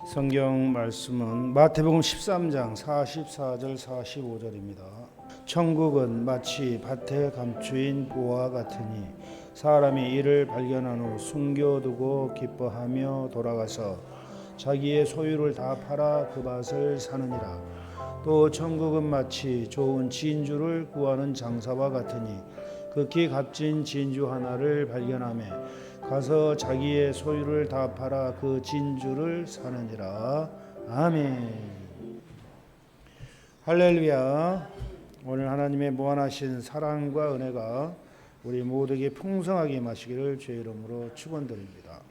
성경 말씀은 마태복음 13장 44절 45절입니다. 천국은 마치 밭에 감추인 보화 같으니 사람이 이를 발견한 후 숨겨두고 기뻐하며 돌아가서 자기의 소유를 다 팔아 그 밭을 사느니라. 또 천국은 마치 좋은 진주를 구하는 장사와 같으니 극히 값진 진주 하나를 발견하며 가서 자기의 소유를 다 팔아 그 진주를 사느니라. 아멘. 할렐루야. 오늘 하나님의 무한하신 사랑과 은혜가 우리 모두에게 풍성하게 임하시기를 주의 이름으로 축원드립니다.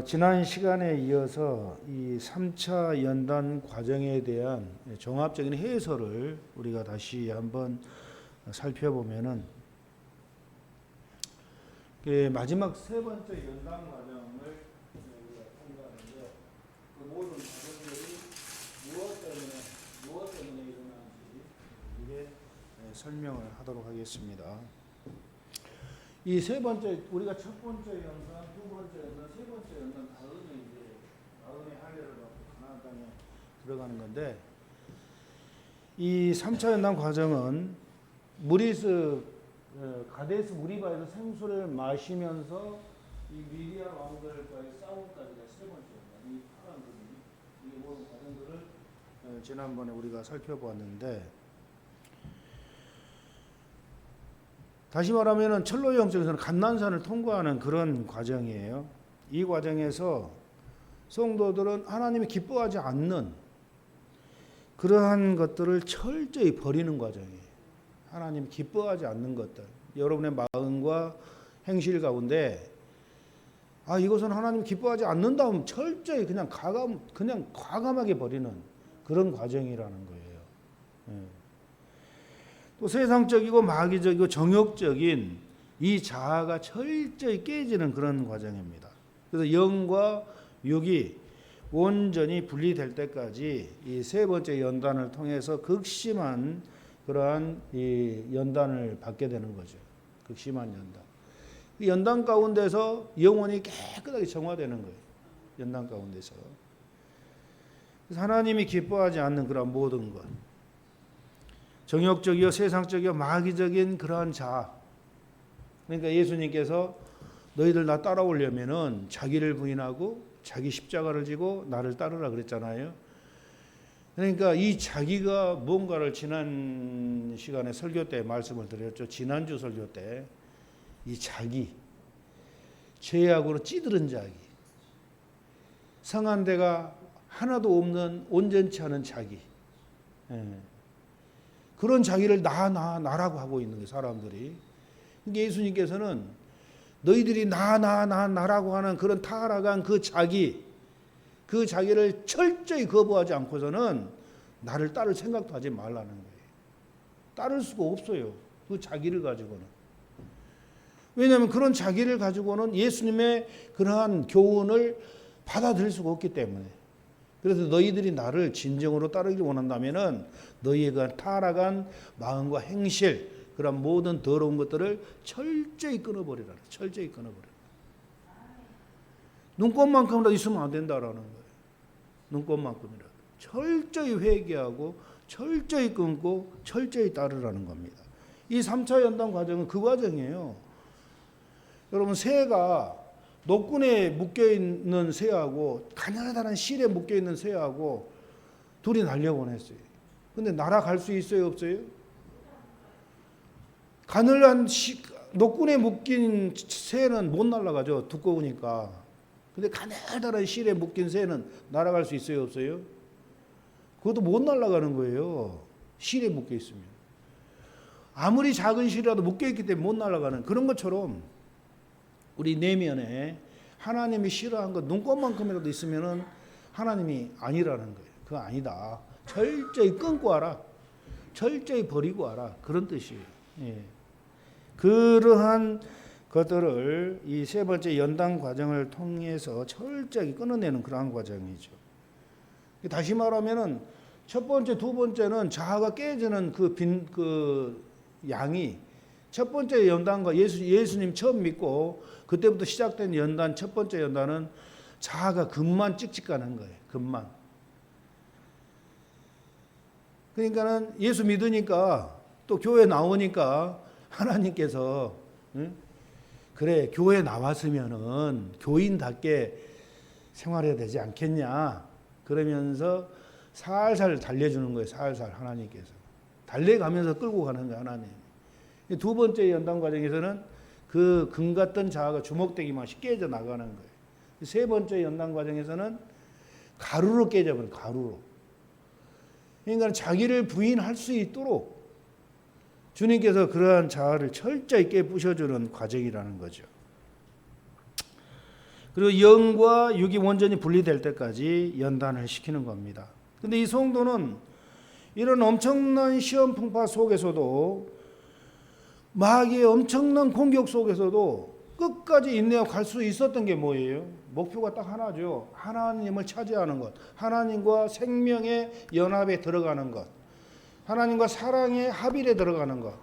지난 시간에 이어서 이 3차 연단 과정에 대한 종합적인 해설을 우리가 다시 한번 살펴보면은 마지막 세 번째 연단 과정을 우리가 통과하는데 그 모든 과정들이 무엇 때문에 일어나는지 이게 설명을 하도록 하겠습니다. 이 세 번째 우리가 첫 번째 연단, 두 번째 연단, 세 번째 연단 다음에 이제 다음에 할례를 받고 가나안 땅에 들어가는 건데 이 3차 연단 과정은 가데스 무리바에서 생수를 마시면서 이 미디안 왕들과의 싸움까지가 세 번째 연단, 이 파란 그림이 이 모든 과정들을 지난번에 우리가 살펴보았는데 다시 말하면은 철로 영적에서는 감난산을 통과하는 그런 과정이에요. 이 과정에서 성도들은 하나님이 기뻐하지 않는 그러한 것들을 철저히 버리는 과정이에요. 하나님 기뻐하지 않는 것들, 여러분의 마음과 행실 가운데 이것은 하나님 기뻐하지 않는다 하면 철저히 그냥 과감하게 버리는 그런 과정이라는 거예요. 또 세상적이고 마귀적이고 정욕적인 이 자아가 철저히 깨지는 그런 과정입니다. 그래서 영과 육이 온전히 분리될 때까지 이 세 번째 연단을 통해서 극심한 그러한 이 연단을 받게 되는 거죠. 극심한 연단. 이 연단 가운데서 영혼이 깨끗하게 정화되는 거예요. 연단 가운데서. 그래서 하나님이 기뻐하지 않는 그런 모든 것, 정욕적이요 세상적이요 마귀적인 그러한 자아. 그러니까 예수님께서 너희들 나 따라오려면은 자기를 부인하고 자기 십자가를 지고 나를 따르라 그랬잖아요. 그러니까 이 자기가 뭔가를 지난 시간에 설교 때 말씀을 드렸죠. 지난주 설교 때 이 자기, 죄악으로 찌들은 자기, 성한 데가 하나도 없는 온전치 않은 자기, 그런 자기를 나라고 하고 있는 게 사람들이. 그러니까 예수님께서는 너희들이 나라고 하는 그런 타락한 그 자기를 철저히 거부하지 않고서는 나를 따를 생각도 하지 말라는 거예요. 따를 수가 없어요. 그 자기를 가지고는. 왜냐하면 그런 자기를 가지고는 예수님의 그러한 교훈을 받아들일 수가 없기 때문에. 그래서 너희들이 나를 진정으로 따르길 원한다면은 너희의 그 타락한 마음과 행실, 그런 모든 더러운 것들을 철저히 끊어버리라. 철저히 끊어버리라. 눈곱만큼이라도 있으면 안 된다라는 거예요. 눈곱만큼이라도. 철저히 회개하고 철저히 끊고 철저히 따르라는 겁니다. 이 3차 연단 과정은 그 과정이에요. 여러분 새가 노끈에 묶여있는 새하고 가느다란 실에 묶여있는 새하고 둘이 날려보냈어요. 근데 날아갈 수 있어요 없어요? 가늘한 노끈에 묶인 새는 못 날아가죠. 두꺼우니까. 근데 가느다란 실에 묶인 새는 날아갈 수 있어요 없어요? 그것도 못 날아가는 거예요. 실에 묶여 있으면. 아무리 작은 실이라도 묶여 있기 때문에 못 날아가는 그런 것처럼 우리 내면에 하나님이 싫어한 것 눈곱만큼이라도 있으면은 하나님이 아니라는 거예요. 그거 아니다. 철저히 끊고 와라. 철저히 버리고 와라. 그런 뜻이에요. 예. 그러한 것들을 이 세 번째 연단 과정을 통해서 철저히 끊어내는 그러한 과정이죠. 다시 말하면은 첫 번째, 두 번째는 자아가 깨지는 그 양이 첫 번째 연단과 예수님 처음 믿고 그때부터 시작된 연단, 첫 번째 연단은 자아가 금만 찍찍 가는 거예요. 금만. 그러니까는 예수 믿으니까 또 교회 나오니까 하나님께서 응? 그래 교회 나왔으면은 교인답게 생활해야 되지 않겠냐 그러면서 살살 달래주는 거예요. 살살 하나님께서 달래가면서 끌고 가는 거예요. 하나님. 두 번째 연단 과정에서는 그 금 같던 자아가 주먹대기만 깨져 나가는 거예요. 세 번째 연단 과정에서는 가루로 깨져버린 가루로. 그러니까 자기를 부인할 수 있도록 주님께서 그러한 자아를 철저히 깨부셔주는 과정이라는 거죠. 그리고 영과 육이 완전히 분리될 때까지 연단을 시키는 겁니다. 근데 이 성도는 이런 엄청난 시험 풍파 속에서도 마귀의 엄청난 공격 속에서도 끝까지 인내하고 갈 수 있었던 게 뭐예요? 목표가 딱 하나죠. 하나님을 차지하는 것. 하나님과 생명의 연합에 들어가는 것. 하나님과 사랑의 합일에 들어가는 것.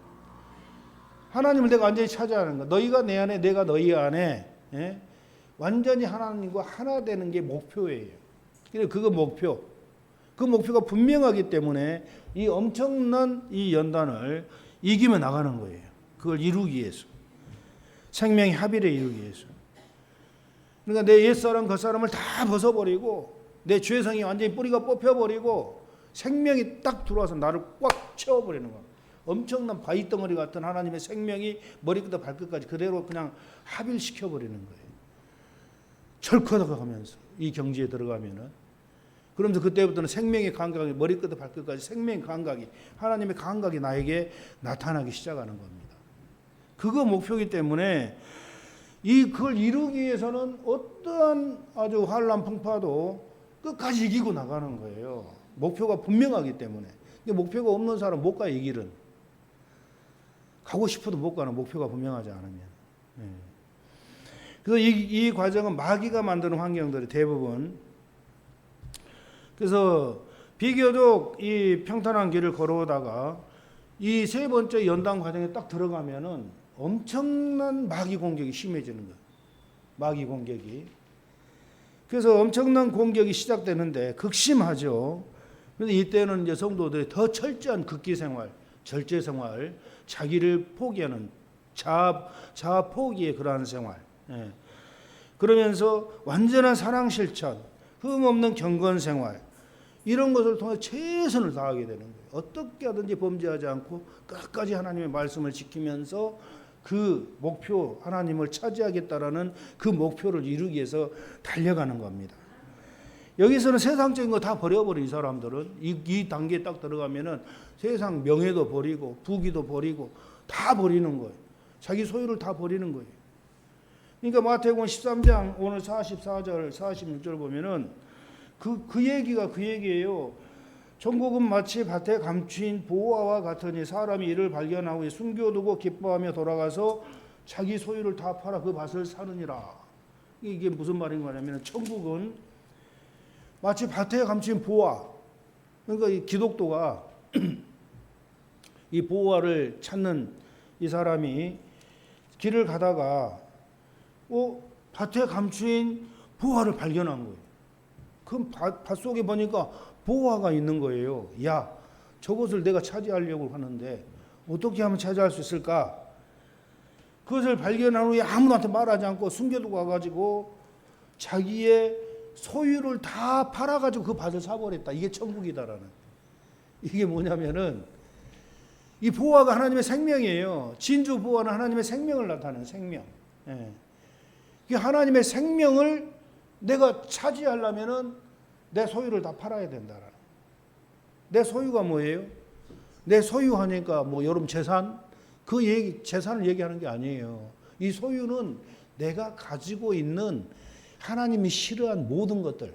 하나님을 내가 완전히 차지하는 것. 너희가 내 안에 내가 너희 안에 완전히 하나님과 하나 되는 게 목표예요. 그래서 그거 목표. 그 목표가 분명하기 때문에 이 엄청난 이 연단을 이기며 나가는 거예요. 그걸 이루기 위해서. 생명의 합일에 이루기 위해서. 그러니까 내 옛사람 겉사람을 다 벗어버리고 내 죄성이 완전히 뿌리가 뽑혀버리고 생명이 딱 들어와서 나를 꽉 채워버리는 거예요. 엄청난 바위덩어리 같은 하나님의 생명이 머리끝부터 발끝까지 그대로 그냥 합일시켜버리는 거예요. 철커덕하면서 이 경지에 들어가면은 그러면서 그때부터는 생명의 감각이 머리끝부터 발끝까지 생명의 감각이 하나님의 감각이 나에게 나타나기 시작하는 겁니다. 그거 목표이기 때문에 그걸 이루기 위해서는 어떠한 아주 환난 풍파도 끝까지 이기고 나가는 거예요. 목표가 분명하기 때문에. 근데 목표가 없는 사람 못 가 이 길은. 가고 싶어도 못 가는 목표가 분명하지 않으면. 그래서 이 과정은 마귀가 만드는 환경들이 대부분. 그래서 비교적 이 평탄한 길을 걸어오다가 이 세 번째 연단 과정에 딱 들어가면은 엄청난 마귀 공격이 심해지는 거예요. 마귀 공격이. 그래서 엄청난 공격이 시작되는데 극심하죠. 그래서 이때는 이제 성도들이 더 철저한 극기 생활, 절제 생활, 자기를 포기하는 자아 포기의 그러한 생활. 그러면서 완전한 사랑 실천, 흠없는 경건 생활 이런 것을 통해 최선을 다하게 되는 거예요. 어떻게 하든지 범죄하지 않고 끝까지 하나님의 말씀을 지키면서 그 목표 하나님을 차지하겠다라는 그 목표를 이루기 위해서 달려가는 겁니다. 여기서는 세상적인 거 다 버려버린 이 사람들은 이 단계에 딱 들어가면은 세상 명예도 버리고 부귀도 버리고 다 버리는 거예요. 자기 소유를 다 버리는 거예요. 그러니까 마태복음 13장 오늘 44절 46절 보면은 그 얘기가 그 얘기예요. 천국은 마치 밭에 감추인 보화와 같으니 사람이 이를 발견하고 숨겨두고 기뻐하며 돌아가서 자기 소유를 다 팔아 그 밭을 사느니라. 이게 무슨 말인 거냐면 천국은 마치 밭에 감추인 보화. 그러니까 이 기독도가 이 보화를 찾는 이 사람이 길을 가다가 밭에 감추인 보화를 발견한 거예요. 그 밭 속에 보니까 보화가 있는 거예요. 야, 저것을 내가 차지하려고 하는데 어떻게 하면 차지할 수 있을까? 그것을 발견한 후에 아무한테 말하지 않고 숨겨두고 가가지고 자기의 소유를 다 팔아가지고 그 밭을 사버렸다. 이게 천국이다라는. 이게 뭐냐면은 이 보화가 하나님의 생명이에요. 진주 보화는 하나님의 생명을 나타내는 생명. 이 하나님의 생명을 내가 차지하려면은 내 소유를 다 팔아야 된다라는. 내 소유가 뭐예요? 내 소유하니까 뭐 여러분 재산 그 얘기 재산을 얘기하는 게 아니에요. 이 소유는 내가 가지고 있는 하나님이 싫어한 모든 것들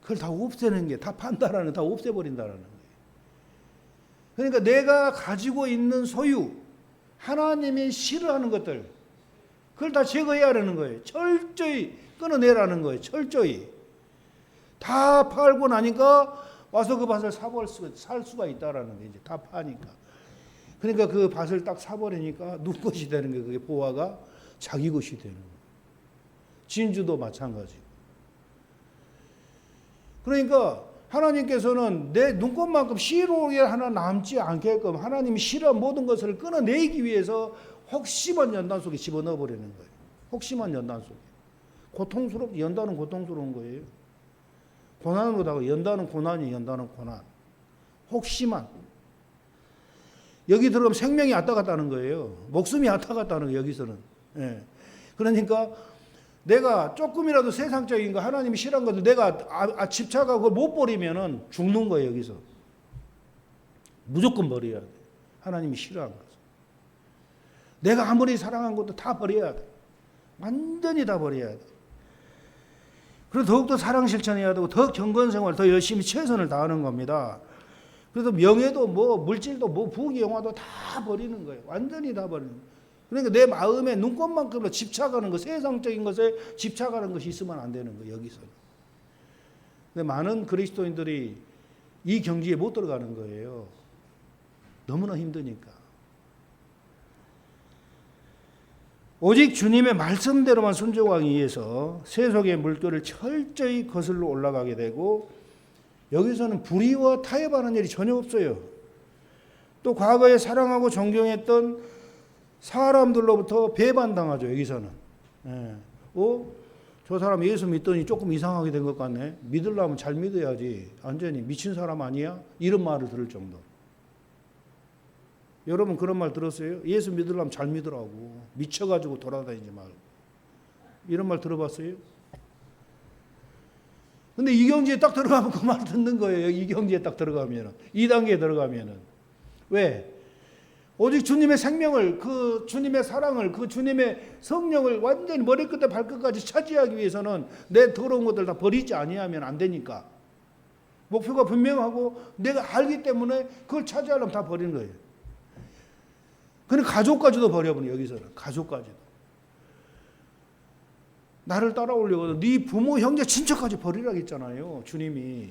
그걸 다 없애는 게 다 판다라는 다 없애버린다라는 거예요. 그러니까 내가 가지고 있는 소유 하나님이 싫어하는 것들 그걸 다 제거해야 하는 거예요. 철저히 끊어내라는 거예요. 철저히. 다 팔고 나니까 와서 그 밭을 살 수가 있다라는 거예요. 이제 다 파니까. 그러니까 그 밭을 딱 사버리니까 누구 것이 되는 거예요. 그게 보화가 자기 것이 되는 거예요. 진주도 마찬가지. 그러니까 하나님께서는 내 눈꽃만큼 씨로이 하나 남지 않게끔 하나님이 싫어한 모든 것을 끊어내기 위해서 혹시만 연단 속에 집어넣어 버리는 거예요. 혹시만 연단 속에. 연단은 고통스러운 거예요. 고난으로 다가 연단은 고난이 연단은 고난. 혹시만. 여기 들어가면 생명이 왔다 갔다 하는 거예요. 목숨이 왔다 갔다 하는 거예요, 여기서는. 예. 그러니까 내가 조금이라도 세상적인 거 하나님이 싫어한 것을 내가 집착하고 못 버리면은 죽는 거예요, 여기서. 무조건 버려야 돼. 하나님이 싫어한 것을. 내가 아무리 사랑한 것도 다 버려야 돼. 완전히 다 버려야 돼. 그래서 더욱더 사랑 실천해야 되고 더 경건생활 더 열심히 최선을 다하는 겁니다. 그래서 명예도 뭐 물질도 뭐 부귀영화도 다 버리는 거예요. 완전히 다 버리는 거예요. 그러니까 내 마음에 눈꽃만큼으로 집착하는 것, 세상적인 것에 집착하는 것이 있으면 안 되는 거예요. 여기서는. 근데 많은 그리스도인들이 이 경지에 못 들어가는 거예요. 너무나 힘드니까. 오직 주님의 말씀대로만 순종하기 위해서 세속의 물결을 철저히 거슬러 올라가게 되고 여기서는 불의와 타협하는 일이 전혀 없어요. 또 과거에 사랑하고 존경했던 사람들로부터 배반당하죠. 여기서는. 예. 저 사람 예수 믿더니 조금 이상하게 된 것 같네. 믿으려면 잘 믿어야지. 완전히 미친 사람 아니야? 이런 말을 들을 정도. 여러분 그런 말 들었어요? 예수 믿으려면 잘 믿으라고. 미쳐가지고 돌아다니지 말고. 이런 말 들어봤어요? 근데 이 경지에 딱 들어가면 그 말 듣는 거예요. 이 경지에 딱 들어가면은. 2단계에 들어가면은. 왜? 오직 주님의 생명을, 그 주님의 사랑을, 그 주님의 성령을 완전히 머리끝에 발끝까지 차지하기 위해서는 내 더러운 것들 다 버리지 아니하면 안 되니까. 목표가 분명하고 내가 알기 때문에 그걸 차지하려면 다 버리는 거예요. 그는 가족까지도 버려버려. 여기서는 가족까지도. 나를 따라오려고 네 부모 형제 친척까지 버리라고 했잖아요. 주님이.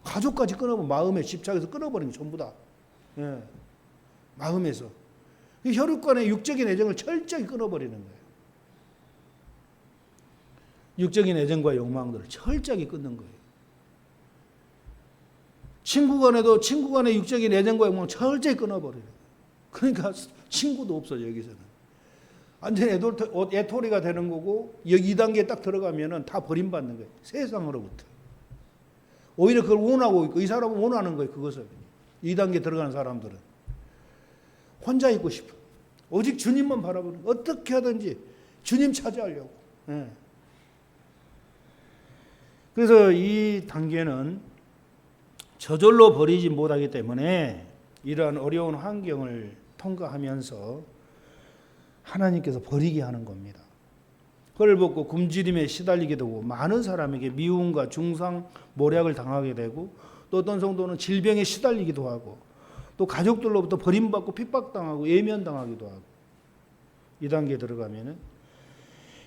가족까지 끊어버리면 마음에 집착해서 끊어버리는 게 전부 다. 예. 마음에서. 혈육간의 육적인 애정을 철저히 끊어버리는 거예요. 육적인 애정과 욕망들을 철저히 끊는 거예요. 친구 간에도 친구 간의 육적인 애정과 욕망을 철저히 끊어버리는 거예요. 그러니까 친구도 없어요. 여기서는. 완전히 애토리가 되는 거고 여기 2단계에 딱 들어가면은 다 버림받는 거예요. 세상으로부터. 오히려 그걸 원하고 있고 이 사람은 원하는 거예요. 그것을. 2단계 들어가는 사람들은. 혼자 있고 싶어. 오직 주님만 바라보는 거예요. 어떻게 하든지 주님 차지하려고. 네. 그래서 이 단계는 저절로 버리지 못하기 때문에 이러한 어려운 환경을 통과하면서 하나님께서 버리게 하는 겁니다. 헐벗고 굶주림에 시달리게 되고 많은 사람에게 미움과 중상 모략을 당하게 되고 또 어떤 성도는 질병에 시달리기도 하고 또 가족들로부터 버림받고 핍박당하고 예면당하기도 하고 2단계에 들어가면은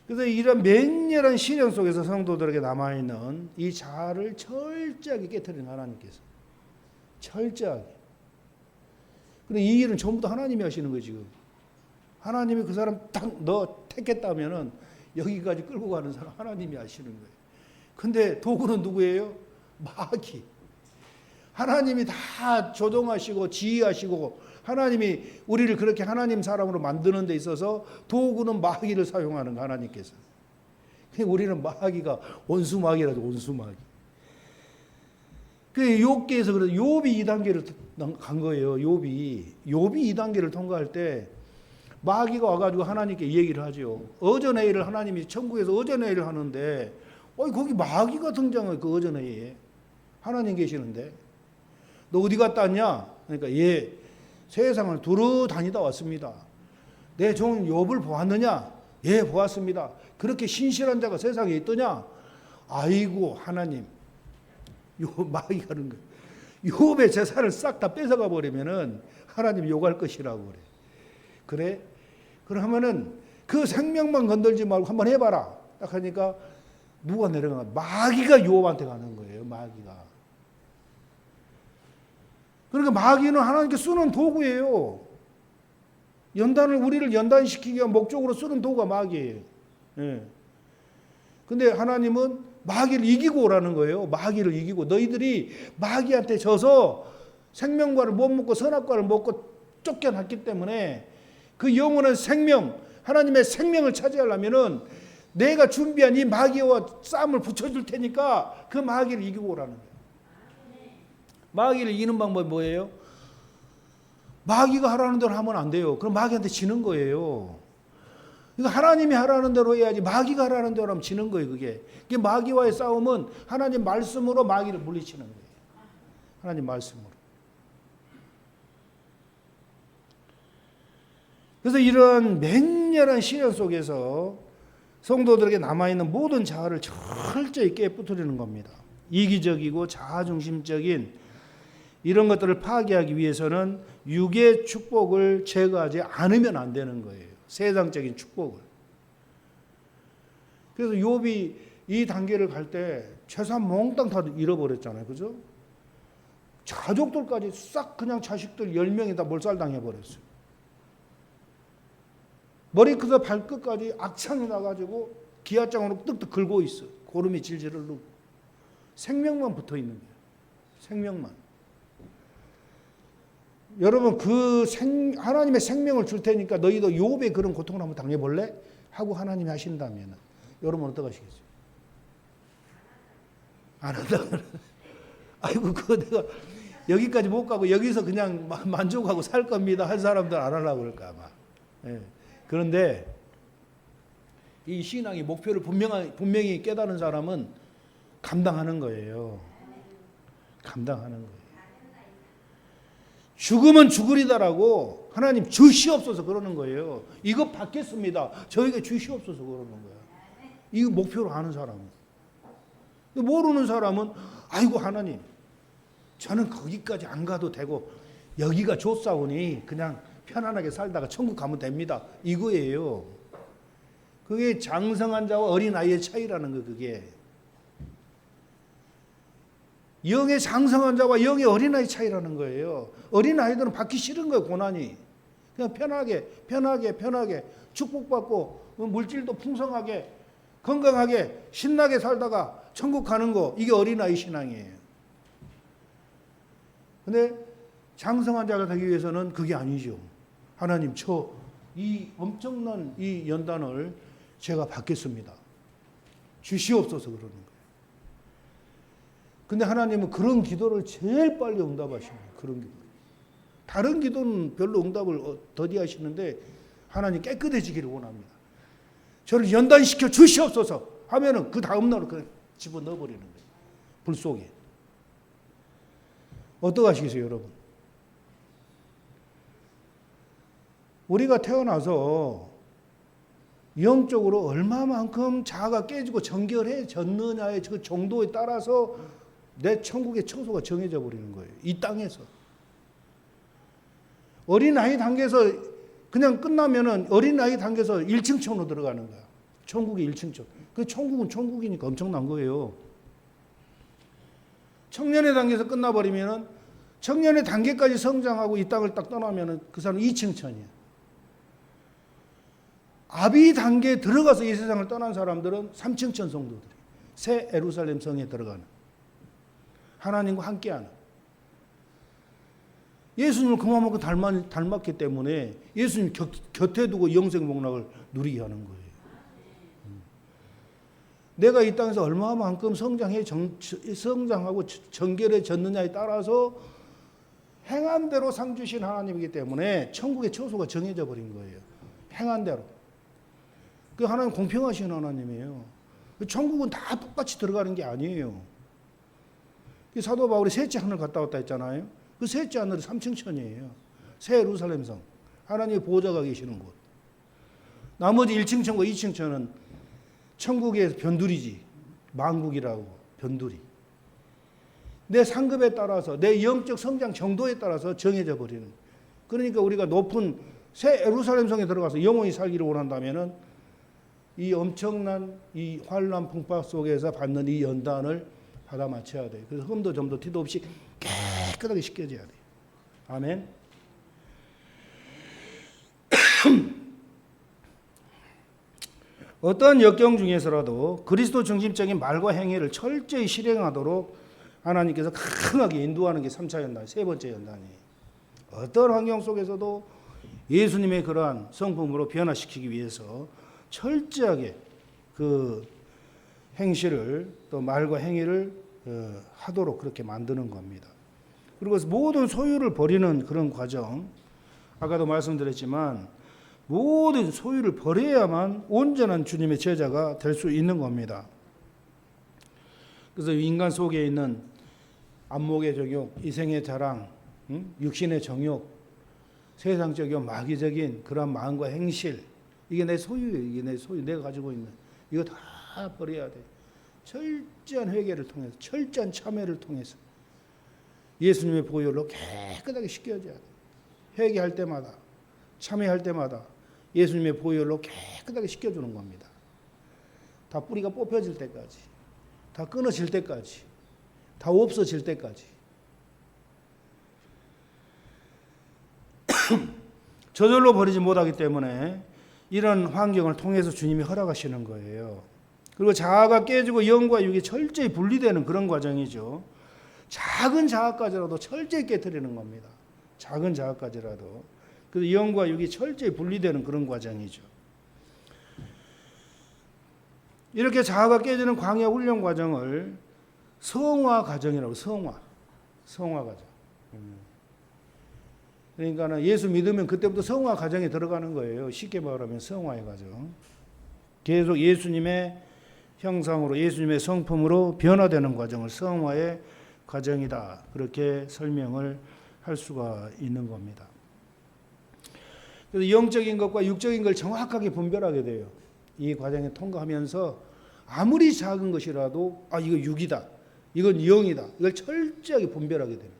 그래서 이런 맹렬한 시련 속에서 성도들에게 남아있는 이 자아를 철저하게 깨트리는 하나님께서 철저하게. 근데 이 일은 전부 다 하나님이 하시는 거예요 지금. 하나님이 그 사람 딱 너 택했다면은 여기까지 끌고 가는 사람 하나님이 하시는 거예요. 근데 도구는 누구예요? 마귀. 하나님이 다 조정하시고 지휘하시고 하나님이 우리를 그렇게 하나님 사람으로 만드는 데 있어서 도구는 마귀를 사용하는 거 하나님께서. 우리는 마귀가 원수마귀라도 원수마귀. 그 욥기에서 그래서 욥이 2단계를 간 거예요. 욥이 2단계를 통과할 때 마귀가 와가지고 하나님께 얘기를 하죠. 어전회의를 하나님이 천국에서 어전회의를 하는데 거기 마귀가 등장해요. 그 어전회의에 하나님 계시는데 너 어디 갔다 왔냐? 그러니까 예 세상을 두루 다니다 왔습니다. 내 종 욥을 보았느냐? 예 보았습니다. 그렇게 신실한 자가 세상에 있더냐? 아이고 하나님 마귀가 하는 거예요. 욥의 재산을 싹 다 뺏어가 버리면은 하나님 욕할 것이라고 그래. 그래? 그러면은 그 생명만 건들지 말고 한번 해봐라. 딱 하니까 누가 내려가? 마귀가 욥한테 가는 거예요. 마귀가. 그러니까 마귀는 하나님께 쓰는 도구예요. 우리를 연단시키기 위한 목적으로 쓰는 도구가 마귀예요. 예. 근데 하나님은 마귀를 이기고 오라는 거예요. 마귀를 이기고. 너희들이 마귀한테 져서 생명과를 못 먹고 선악과를 먹고 쫓겨났기 때문에 그 영원한 생명, 하나님의 생명을 차지하려면은 내가 준비한 이 마귀와 싸움을 붙여줄 테니까 그 마귀를 이기고 오라는 거예요. 마귀를 이기는 방법이 뭐예요? 마귀가 하라는 대로 하면 안 돼요. 그럼 마귀한테 지는 거예요. 그러니까 하나님이 하라는 대로 해야지 마귀가 하라는 대로 하면 지는 거예요. 그게 마귀와의 싸움은 하나님 말씀으로 마귀를 물리치는 거예요. 하나님 말씀으로. 그래서 이런 맹렬한 시련 속에서 성도들에게 남아있는 모든 자아를 철저히 깨부수는 겁니다. 이기적이고 자아중심적인 이런 것들을 파괴하기 위해서는 육의 축복을 제거하지 않으면 안 되는 거예요. 세상적인 축복을. 그래서 욥이 이 단계를 갈 때 재산 몽땅 다 잃어버렸잖아요. 그죠? 가족들까지 싹 그냥 자식들 10명이 다 몰살당해버렸어요. 머리부터 발끝까지 악창이 나가지고 기아장으로 뜩뜩 긁고 있어. 고름이 질질 흐르고. 생명만 붙어 있는 거예요. 생명만. 여러분 하나님의 생명을 줄 테니까 너희도 욥의 그런 고통을 한번 당해볼래? 하고 하나님이 하신다면 여러분 어떡하시겠어요? 안 한다. 아이고 그거 내가 여기까지 못 가고 여기서 그냥 만족하고 살 겁니다. 한 사람들 안 하려고 그럴까 아마. 예. 그런데 이 신앙의 목표를 분명히 깨달은 사람은 감당하는 거예요. 감당하는 거예요. 죽으면 죽으리다라고 하나님 주시옵소서 그러는 거예요. 이거 받겠습니다. 저에게 주시옵소서 그러는 거야. 이거 목표로 하는 사람은. 모르는 사람은 아이고 하나님 저는 거기까지 안 가도 되고 여기가 좋사오니 그냥 편안하게 살다가 천국 가면 됩니다. 이거예요. 그게 장성한 자와 어린아이의 차이라는 거 그게. 영의 장성한 자와 영의 어린아이 차이라는 거예요. 어린아이들은 받기 싫은 거예요. 고난이. 그냥 편하게 축복받고 물질도 풍성하게 건강하게 신나게 살다가 천국 가는 거 이게 어린아이 신앙이에요. 근데 장성한 자가 되기 위해서는 그게 아니죠. 하나님 저 이 엄청난 이 연단을 제가 받겠습니다. 주시옵소서 그러는 거예요. 근데 하나님은 그런 기도를 제일 빨리 응답하시는 거예요. 그런 기도. 다른 기도는 별로 응답을 더디하시는데 하나님 깨끗해지기를 원합니다. 저를 연단시켜 주시옵소서 하면은 그 다음 날을 그냥 집어넣어버리는 거예요. 불 속에. 어떡하시겠어요 여러분? 우리가 태어나서 영적으로 얼마만큼 자아가 깨지고 정결해졌느냐의 그 정도에 따라서 내 천국의 처소가 정해져 버리는 거예요. 이 땅에서. 어린아이 단계에서 그냥 끝나면은 어린아이 단계에서 1층천으로 들어가는 거야. 천국의 1층천. 그 천국은 천국이니까 엄청난 거예요. 청년의 단계에서 끝나버리면은 청년의 단계까지 성장하고 이 땅을 딱 떠나면은 그 사람은 2층천이야. 아비 단계에 들어가서 이 세상을 떠난 사람들은 3층천 성도들이 새 예루살렘 성에 들어가는 하나님과 함께하는 예수님을 그만큼 닮았기 때문에 예수님 곁에 두고 영생 복락을 누리게 하는 거예요. 내가 이 땅에서 얼마만큼 성장하고 정결해졌느냐에 따라서 행한 대로 상 주신 하나님이기 때문에 천국의 처소가 정해져 버린 거예요. 행한 대로. 그 하나님 공평하신 하나님이에요. 천국은 다 똑같이 들어가는 게 아니에요. 사도 바울이 셋째 하늘 갔다 왔다 했잖아요. 그 셋째 하늘이 3층천이에요. 새 예루살렘 성. 하나님의 보호자가 계시는 곳. 나머지 1층천과 2층천은 천국의 변두리지. 만국이라고 변두리. 내 상급에 따라서 내 영적 성장 정도에 따라서 정해져 버리는. 그러니까 우리가 높은 새 예루살렘 성에 들어가서 영원히 살기를 원한다면은 이 엄청난 이 환난 풍파 속에서 받는 이 연단을 받아 맞춰야 돼요. 그래서 흠도 점도 티도 없이 깨끗하게 씻겨져야 돼요. 아멘. 어떤 역경 중에서라도 그리스도 중심적인 말과 행위를 철저히 실행하도록 하나님께서 강하게 인도하는 게 3차 연단, 세 번째 연단이에요. 어떤 환경 속에서도 예수님의 그러한 성품으로 변화시키기 위해서 철저하게 그 행실을 또 말과 행위를 하도록 그렇게 만드는 겁니다. 그리고 모든 소유를 버리는 그런 과정, 아까도 말씀드렸지만 모든 소유를 버려야만 온전한 주님의 제자가 될 수 있는 겁니다. 그래서 인간 속에 있는 안목의 정욕, 이생의 자랑, 육신의 정욕, 세상적이고 마귀적인 그런 마음과 행실, 이게 내 소유예요. 이게 내 소유, 내가 가지고 있는 이거 다 버려야 돼. 철저한 회개를 통해서, 철저한 참회를 통해서 예수님의 보혈로 깨끗하게 씻겨져야 돼. 회개할 때마다, 참회할 때마다 예수님의 보혈로 깨끗하게 씻겨주는 겁니다. 다 뿌리가 뽑혀질 때까지, 다 끊어질 때까지, 다 없어질 때까지. 저절로 버리지 못하기 때문에 이런 환경을 통해서 주님이 허락하시는 거예요. 그리고 자아가 깨지고 영과 육이 철저히 분리되는 그런 과정이죠. 작은 자아까지라도 철저히 깨트리는 겁니다. 작은 자아까지라도. 그래서 영과 육이 철저히 분리되는 그런 과정이죠. 이렇게 자아가 깨지는 광야 훈련 과정을 성화 과정이라고, 성화 과정. 그러니까 예수 믿으면 그때부터 성화 과정에 들어가는 거예요. 쉽게 말하면 성화의 과정. 계속 예수님의 형상으로, 예수님의 성품으로 변화되는 과정을 성화의 과정이다. 그렇게 설명을 할 수가 있는 겁니다. 그래서 영적인 것과 육적인 걸 정확하게 분별하게 돼요. 이 과정에 통과하면서 아무리 작은 것이라도 이거 육이다, 이건 영이다, 이걸 철저하게 분별하게 됩니다.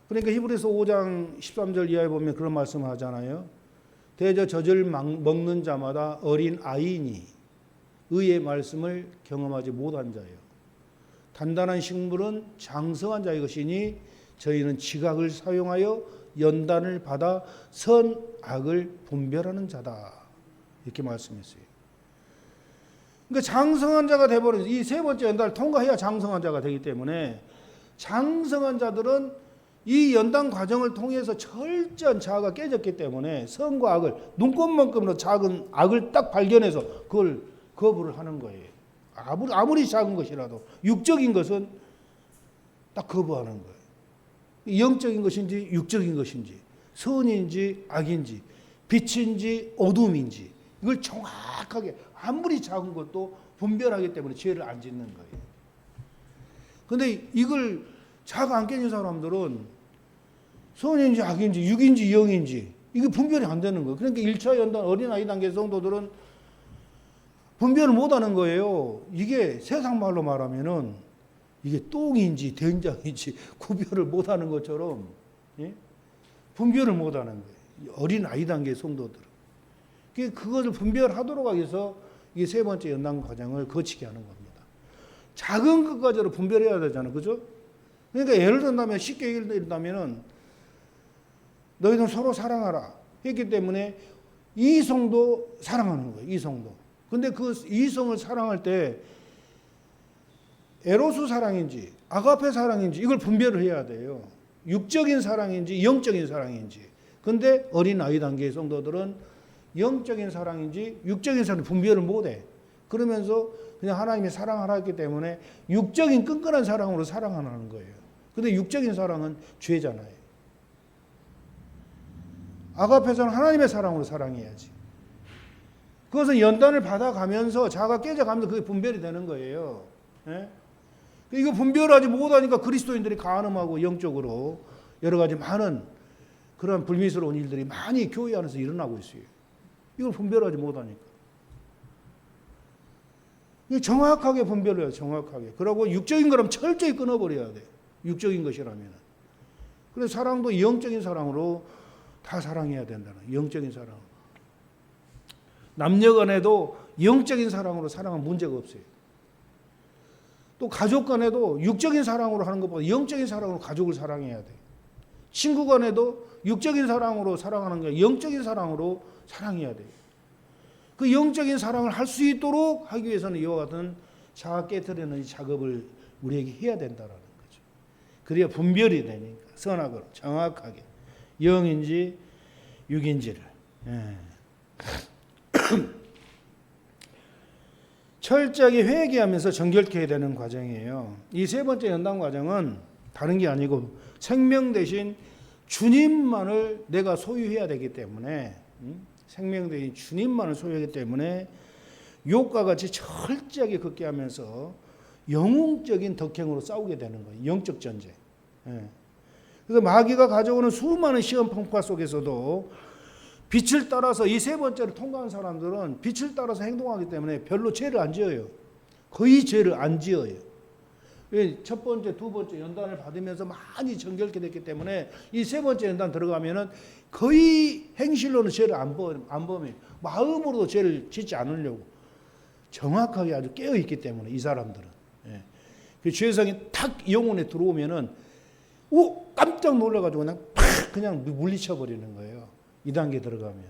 그러니까 히브리서 5장 13절 이하에 보면 그런 말씀을 하잖아요. 대저 젖을 먹는 자마다 어린 아이니 의의 말씀을 경험하지 못한 자예요. 단단한 식물은 장성한 자의 것이니 저희는 지각을 사용하여 연단을 받아 선악을 분별하는 자다. 이렇게 말씀했어요. 그러니까 장성한 자가 되어버린, 이 세 번째 연단을 통과해야 장성한 자가 되기 때문에 장성한 자들은 이 연단 과정을 통해서 철저한 자아가 깨졌기 때문에 선과 악을, 눈곱만큼으로 작은 악을 딱 발견해서 그걸 거부를 하는 거예요. 아무리 작은 것이라도 육적인 것은 딱 거부하는 거예요. 영적인 것인지 육적인 것인지, 선인지 악인지, 빛인지 어둠인지 이걸 정확하게 아무리 작은 것도 분별하기 때문에 죄를 안 짓는 거예요. 그런데 이걸 자아가 안 깨진 사람들은 선인지 악인지 육인지 영인지 이게 분별이 안 되는 거예요. 그러니까 1차 연단 어린아이 단계 성도들은 분별을 못하는 거예요. 이게 세상 말로 말하면은 이게 똥인지 된장인지 구별을 못하는 것처럼, 예? 분별을 못하는 거예요. 어린아이 단계 성도들은. 그것을 분별하도록 하기 위해서 이게 세 번째 연단 과정을 거치게 하는 겁니다. 작은 것까지도 분별해야 되잖아요. 그죠? 그러니까 예를 든다면, 쉽게 예를 든다면은 너희는 서로 사랑하라 했기 때문에 이성도 사랑하는 거예요. 이성도. 근데 그 이성을 사랑할 때 에로스 사랑인지 아가페 사랑인지 이걸 분별을 해야 돼요. 육적인 사랑인지 영적인 사랑인지. 근데 어린아이 단계의 성도들은 영적인 사랑인지 육적인 사랑인지 분별을 못해. 그러면서 그냥 하나님의 사랑하라 했기 때문에 육적인 끈끈한 사랑으로 사랑하는 거예요. 근데 육적인 사랑은 죄잖아요. 아가페서는 하나님의 사랑으로 사랑해야지. 그것은 연단을 받아가면서 자아가 깨져가면서 그게 분별이 되는 거예요. 예? 이거 분별하지 못하니까 그리스도인들이 간음하고 영적으로 여러 가지 많은 그런 불미스러운 일들이 많이 교회 안에서 일어나고 있어요. 이걸 분별하지 못하니까. 정확하게 분별해요. 정확하게. 그리고 육적인 거라면 철저히 끊어버려야 돼. 육적인 것이라면. 그래서 사랑도 영적인 사랑으로 다 사랑해야 된다는, 영적인 사랑. 남녀 간에도 영적인 사랑으로 사랑은 문제가 없어요. 또 가족 간에도 육적인 사랑으로 하는 것보다 영적인 사랑으로 가족을 사랑해야 돼. 친구 간에도 육적인 사랑으로 사랑하는 게 아니라 영적인 사랑으로 사랑해야 돼요. 그 영적인 사랑을 할 수 있도록 하기 위해서는 이와 같은 자아 깨트리는 이 작업을 우리에게 해야 된다라는 거죠. 그래야 분별이 되니까 선악으로 정확하게 영인지 육인지를. 철저하게 회개하면서 정결케 해야 되는 과정이에요. 이 세 번째 연단 과정은 다른 게 아니고 생명 대신 주님만을 내가 소유해야 되기 때문에, 생명 대신 주님만을 소유하기 때문에 욕과 같이 철저하게 걷게 하면서 영웅적인 덕행으로 싸우게 되는 거예요. 영적 전쟁. 그래서 마귀가 가져오는 수많은 시험 풍파 속에서도 빛을 따라서 이 세 번째를 통과한 사람들은 빛을 따라서 행동하기 때문에 별로 죄를 안 지어요. 거의 죄를 안 지어요. 첫 번째, 두 번째 연단을 받으면서 많이 정결케 됐기 때문에 이 세 번째 연단 들어가면은 거의 행실로는 죄를 안 범해요. 마음으로도 죄를 짓지 않으려고 정확하게 아주 깨어 있기 때문에 이 사람들은. 그 죄성이 탁 영혼에 들어오면은 깜짝 놀라가지고 그냥 물리쳐 버리는 거예요. 2단계 들어가면.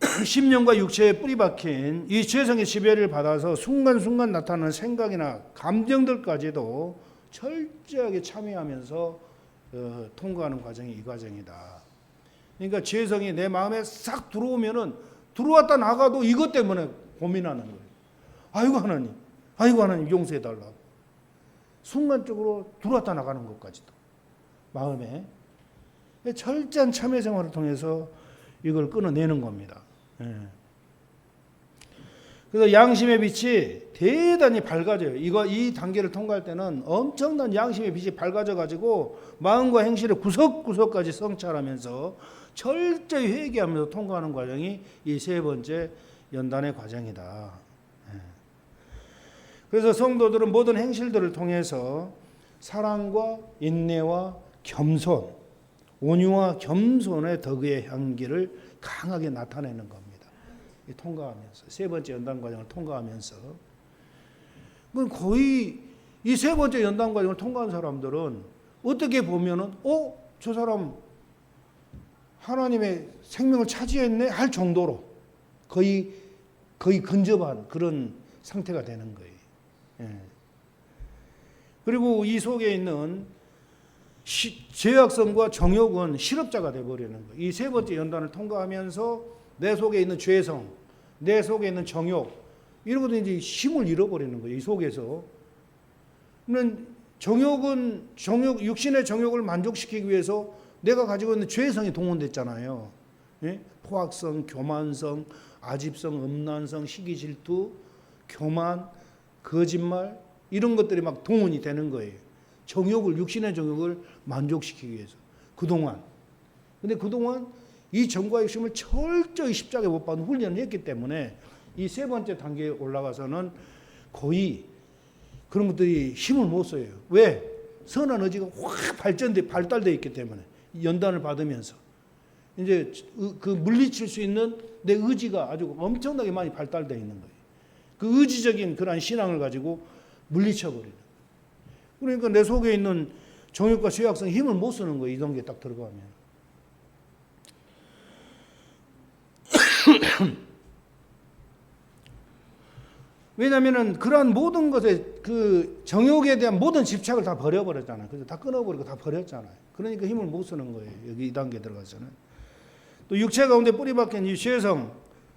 10년과 육체에 뿌리 박힌 이 죄성의 지배를 받아서 순간순간 나타나는 생각이나 감정들까지도 철저하게 참여하면서 통과하는 과정이 이 과정이다. 그러니까 죄성이 내 마음에 싹 들어오면은 들어왔다 나가도 이것 때문에 고민하는 거예요. 아이고 하나님 용서해 달라고. 순간적으로 들어왔다 나가는 것까지도 마음에 철저한 참회 생활을 통해서 이걸 끊어내는 겁니다. 그래서 양심의 빛이 대단히 밝아져요. 이 단계를 통과할 때는 엄청난 양심의 빛이 밝아져 가지고 마음과 행실의 구석구석까지 성찰하면서 철저히 회개하면서 통과하는 과정이 이 세 번째 연단의 과정이다. 그래서 성도들은 모든 행실들을 통해서 사랑과 인내와 겸손, 온유와 겸손의 덕의 향기를 강하게 나타내는 겁니다. 통과하면서 세 번째 연단 과정을 통과하면서 거의 이 세 번째 연단 과정을 통과한 사람들은 어떻게 보면은 저 사람 하나님의 생명을 차지했네 할 정도로 거의 근접한 그런 상태가 되는 거예요. 그리고 이 속에 있는 죄악성과 정욕은 실업자가 되어버리는 거예요. 이 세 번째 연단을 통과하면서 내 속에 있는 죄성, 내 속에 있는 정욕, 이런 것도 이제 힘을 잃어버리는 거예요. 이 속에서. 육신의 정욕을 만족시키기 위해서 내가 가지고 있는 죄성이 동원됐잖아요. 포악성, 교만성, 아집성, 음란성, 시기 질투, 교만, 거짓말, 이런 것들이 막 동원이 되는 거예요. 육신의 정욕을 만족시키기 위해서. 근데 그동안 이 정과 욕심을 철저히 십자가에 못 박는 훈련을 했기 때문에 이 세 번째 단계에 올라가서는 거의 그런 것들이 힘을 못 써요. 왜? 선한 의지가 확 발달되어 있기 때문에 연단을 받으면서 이제 그 물리칠 수 있는 내 의지가 아주 엄청나게 많이 발달되어 있는 거예요. 그 의지적인 그러한 신앙을 가지고 물리쳐버리는. 그러니까 내 속에 있는 정욕과 죄악성에 힘을 못 쓰는 거예요. 이 단계에 딱 들어가면. 왜냐하면 그러한 모든 것에 그 정욕에 대한 모든 집착을 다 버려버렸잖아요. 그래서 다 끊어버리고 다 버렸잖아요. 그러니까 힘을 못 쓰는 거예요. 여기 이 단계에 들어가서는. 또 육체 가운데 뿌리 박힌 이 죄성,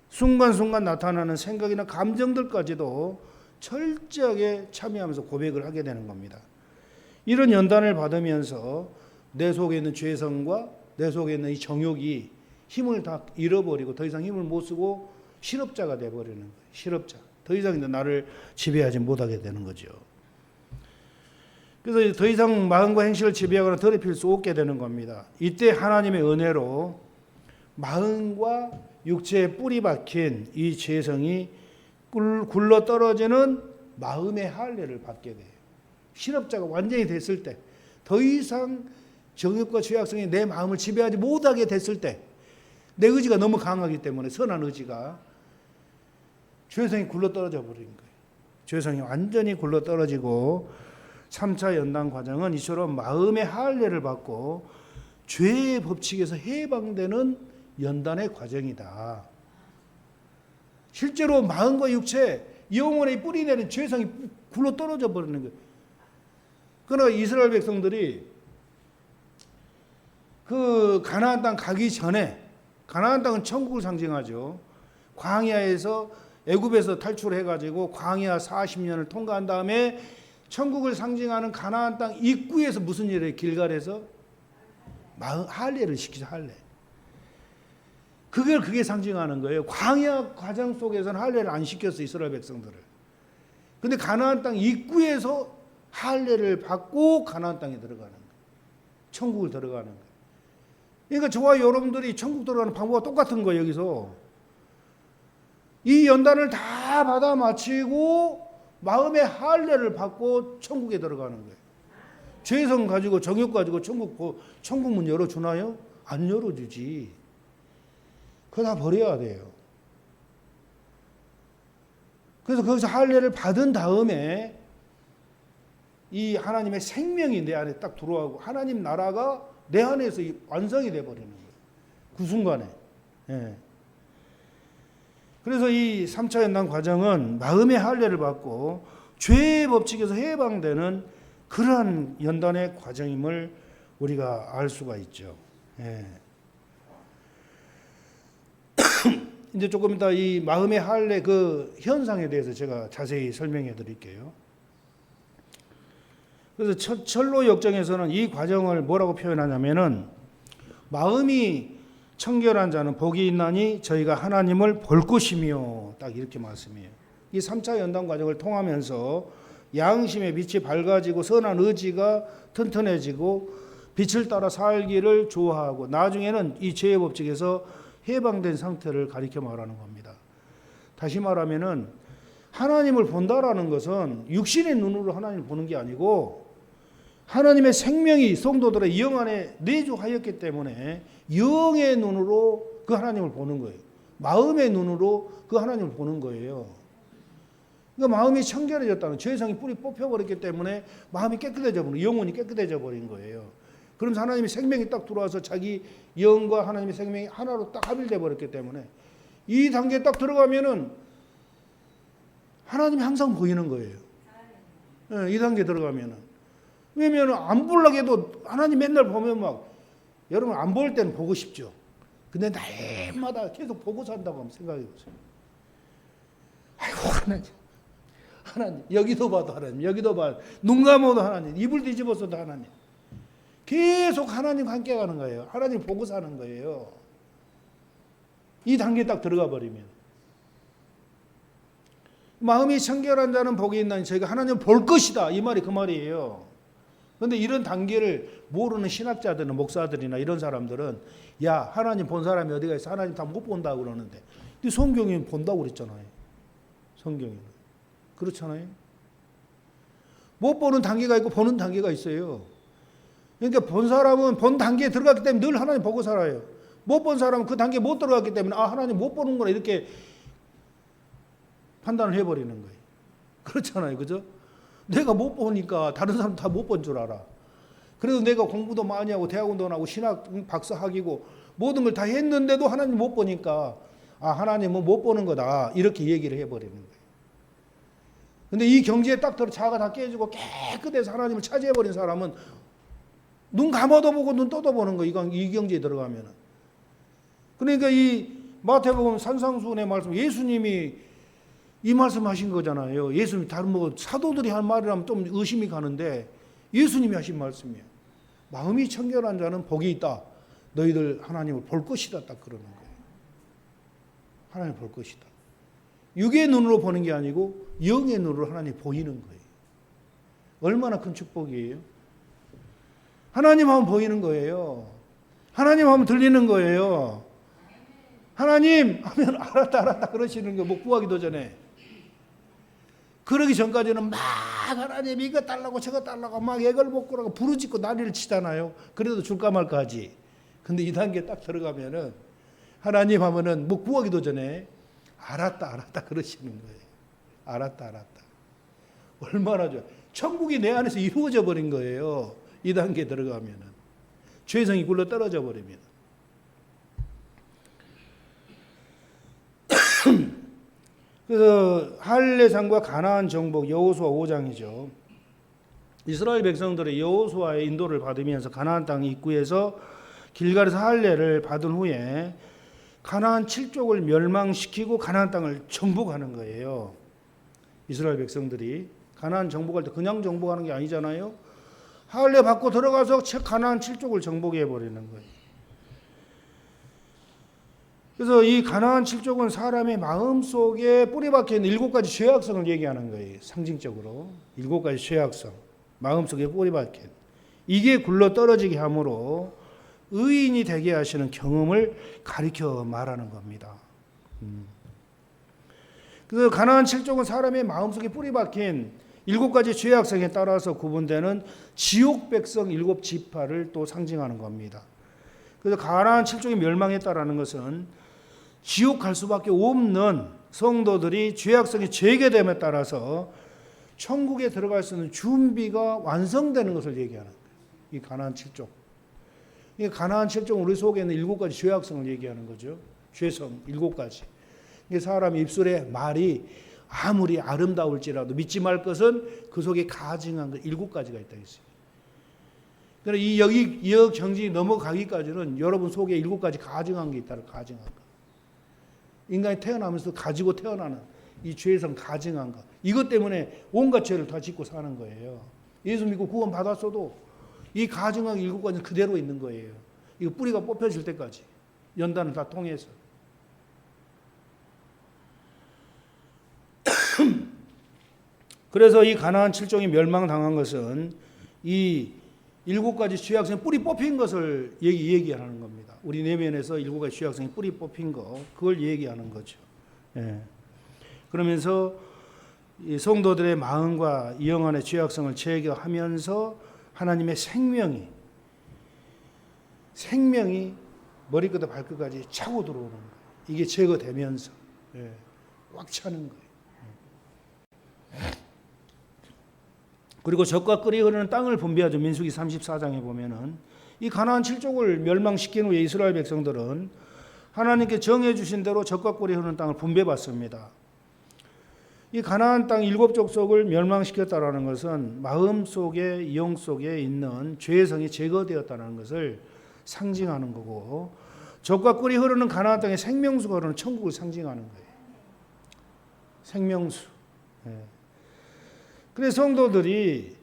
순간순간 나타나는 생각이나 감정들까지도 철저하게 참여하면서 고백을 하게 되는 겁니다. 이런 연단을 받으면서 내 속에 있는 죄성과 내 속에 있는 이 정욕이 힘을 다 잃어버리고 더 이상 힘을 못 쓰고 실업자가 되어버리는 거예요. 실업자. 더 이상 나를 지배하지 못하게 되는 거죠. 그래서 더 이상 마음과 행실을 지배하거나 더럽힐 수 없게 되는 겁니다. 이때 하나님의 은혜로 마음과 육체에 뿌리 박힌 이 죄성이 굴러 떨어지는 마음의 할례를 받게 돼요. 실업자가 완전히 됐을 때, 더 이상 정욕과 죄악성이 내 마음을 지배하지 못하게 됐을 때, 내 의지가 너무 강하기 때문에 선한 의지가 죄성이 굴러 떨어져 버린 거예요. 죄성이 완전히 굴러 떨어지고 3차 연단 과정은 이처럼 마음의 할례를 받고 죄의 법칙에서 해방되는 연단의 과정이다. 실제로 마음과 육체, 영혼의 뿌리내린 죄성이 굴러 떨어져 버리는 거예요. 그러나 이스라엘 백성들이 그 가나안 땅 가기 전에, 가나안 땅은 천국을 상징하죠. 광야에서 애굽에서 탈출해 가지고 광야 40년을 통과한 다음에 천국을 상징하는 가나안 땅 입구에서 무슨 일을 길갈에서 할례를 시키죠. 할례. 그게 상징하는 거예요. 광야 과정 속에서는 할례를 안 시켰어요. 이스라엘 백성들을. 근데 가나안 땅 입구에서 할례를 받고 가나안 땅에 들어가는 거예요. 천국을 들어가는 거예요. 그러니까 저와 여러분들이 천국 들어가는 방법과 똑같은 거예요. 여기서 이 연단을 다 받아 마치고 마음의 할례를 받고 천국에 들어가는 거예요. 죄성 가지고 정욕 가지고 천국 문 열어주나요? 안 열어주지. 그거 다 버려야 돼요. 그래서 거기서 할례를 받은 다음에 이 하나님의 생명이 내 안에 딱 들어오고 하나님 나라가 내 안에서 완성이 되어버리는 거예요. 그 순간에. 예. 그래서 이 3차 연단 과정은 마음의 할례를 받고 죄의 법칙에서 해방되는 그러한 연단의 과정임을 우리가 알 수가 있죠. 예. 이제 조금 이따 이 마음의 할례 그 현상에 대해서 제가 자세히 설명해 드릴게요. 그래서 철로 역정에서는 이 과정을 뭐라고 표현하냐면은 마음이 청결한 자는 복이 있나니 저희가 하나님을 볼 것이며 딱 이렇게 말씀해요. 이 3차 연단 과정을 통하면서 양심의 빛이 밝아지고 선한 의지가 튼튼해지고 빛을 따라 살기를 좋아하고 나중에는 이 죄의 법칙에서 해방된 상태를 가리켜 말하는 겁니다. 다시 말하면은 하나님을 본다라는 것은 육신의 눈으로 하나님을 보는 게 아니고 하나님의 생명이 성도들의 영 안에 내주하였기 때문에 영의 눈으로 그 하나님을 보는 거예요. 마음의 눈으로 그 하나님을 보는 거예요. 그러니까 마음이 청결해졌다는 죄성이 뿌리 뽑혀버렸기 때문에 마음이 깨끗해져 버린 영혼이 깨끗해져 버린 거예요. 그러면서 하나님의 생명이 딱 들어와서 자기 영과 하나님의 생명이 하나로 딱 합일돼 버렸기 때문에 이 단계에 딱 들어가면은 하나님이 항상 보이는 거예요. 이 단계에 들어가면은. 왜냐면 안 보려고 해도 하나님 맨날 보면 막 여러분 안 볼 때는 보고 싶죠. 근데 날마다 계속 보고 산다고 한번 생각해 보세요. 아이고 하나님 여기도 봐도 하나님 여기도 봐도 눈 감아도 하나님 이불 뒤집어서도 하나님 계속 하나님 함께 가는 거예요. 하나님 보고 사는 거예요. 이 단계에 딱 들어가 버리면 마음이 청결한 자는 복이 있나니 저희가 하나님을 볼 것이다. 이 말이 그 말이에요. 그런데 이런 단계를 모르는 신학자들은 목사들이나 이런 사람들은 야 하나님 본 사람이 어디가 있어? 하나님 다 못 본다고 그러는데 근데 성경이 본다고 그랬잖아요. 성경에는 그렇잖아요. 못 보는 단계가 있고 보는 단계가 있어요. 그러니까 본 사람은 본 단계에 들어갔기 때문에 늘 하나님 보고 살아요. 못 본 사람은 그 단계에 못 들어갔기 때문에 아 하나님 못 보는구나 이렇게 판단을 해버리는 거예요. 그렇잖아요. 그죠? 내가 못 보니까 다른 사람 다 못 본 줄 알아. 그래도 내가 공부도 많이 하고 대학원도 나고 신학 박사학위고 모든 걸 다 했는데도 하나님 못 보니까 아 하나님은 못 보는 거다 이렇게 얘기를 해버리는 거예요. 근데 이 경지에 딱 들어 자아가 다 깨지고 깨끗해서 하나님을 차지해버린 사람은 눈 감아도 보고 눈 떠도 보는 거예요. 이 경지에 들어가면은. 그러니까 이 마태복음 산상수훈의 말씀 예수님이 이 말씀하신 거잖아요. 예수님 다른 뭐 사도들이 한 말이라면 좀 의심이 가는데 예수님이 하신 말씀이에요. 마음이 청결한 자는 복이 있다. 너희들 하나님을 볼 것이다. 딱 그러는 거예요. 하나님을 볼 것이다. 육의 눈으로 보는 게 아니고 영의 눈으로 하나님이 보이는 거예요. 얼마나 큰 축복이에요. 하나님 하면 보이는 거예요. 하나님 하면 들리는 거예요. 하나님 하면 알았다 그러시는 거 뭐 구하기도 전에. 그러기 전까지는 막 하나님 이거 달라고 저거 달라고 막 애걸복걸하고 부르짖고 난리를 치잖아요. 그래도 줄까 말까 하지. 근데 이 단계에 딱 들어가면은 하나님 하면은 뭐 구하기도 전에 알았다 그러시는 거예요. 알았다. 얼마나 좋아. 천국이 내 안에서 이루어져 버린 거예요. 이 단계에 들어가면은. 죄성이 굴러 떨어져 버립니다. 그래서 할례산과 가나안 정복 여호수아 5장이죠. 이스라엘 백성들이 여호수아의 인도를 받으면서 가나안 땅 입구에서 길갈에서 할례를 받은 후에 가나안 7족을 멸망시키고 가나안 땅을 정복하는 거예요. 이스라엘 백성들이 가나안 정복할 때 그냥 정복하는 게 아니잖아요. 할례 받고 들어가서 가나안 7족을 정복해 버리는 거예요. 그래서 이 가나안 7족은 사람의 마음속에 뿌리박혀 있는 7가지 죄악성을 얘기하는 거예요. 상징적으로 7가지 죄악성, 마음속에 뿌리박힌 이게 굴러 떨어지게 함으로 의인이 되게 하시는 경험을 가리켜 말하는 겁니다. 그래서 가나안 7족은 사람의 마음속에 뿌리박힌 7가지 죄악성에 따라서 구분되는 지옥 백성 7지파를 또 상징하는 겁니다. 그래서 가나안 7족이 멸망했다라는 것은 지옥 갈 수밖에 없는 성도들이 죄악성이 재개됨에 따라서 천국에 들어갈 수 있는 준비가 완성되는 것을 얘기하는 거예요. 이 가나안 7족. 이 가나안 7족은 우리 속에 있는 7가지 죄악성을 얘기하는 거죠. 죄성 7가지. 이게 사람 입술에 말이 아무리 아름다울지라도 믿지 말 것은 그 속에 가증한 것 7가지가 있다 했어요. 그러니까 이 경지 넘어가기까지는 여러분 속에 7가지 가증한 게 있다를 가증한 것. 인간이 태어나면서 가지고 태어나는 이 죄성 가증한 것. 이것 때문에 온갖 죄를 다 짓고 사는 거예요. 예수 믿고 구원 받았어도 이 가증한 7가지는 그대로 있는 거예요. 이거 뿌리가 뽑혀질 때까지. 연단을 다 통해서. 그래서 이 가나안 7족이 멸망당한 것은 이 7가지 죄악성이 뿌리 뽑힌 것을 얘기하는 겁니다. 우리 내면에서 7가지 죄악성이 뿌리 뽑힌 거, 그걸 얘기하는 거죠. 예. 그러면서 이 성도들의 마음과 이 영안의 죄악성을 제거하면서 하나님의 생명이 머리끝부터 발끝까지 차고 들어오는 거예요. 이게 제거되면서 꽉 차는 거예요. 그리고 젖과 꿀이 흐르는 땅을 분배하죠. 민수기 34장에 보면은 이 가나안 7족을 멸망시킨 후에 이스라엘 백성들은 하나님께 정해 주신 대로 젖과 꿀이 흐르는 땅을 분배받습니다. 이 가나안 땅 7족속을 멸망시켰다라는 것은 마음속에 영 속에 있는 죄성이 제거되었다는 것을 상징하는 거고, 젖과 꿀이 흐르는 가나안 땅에 생명수가 흐르는 천국을 상징하는 거예요. 생명수. 그래서 성도들이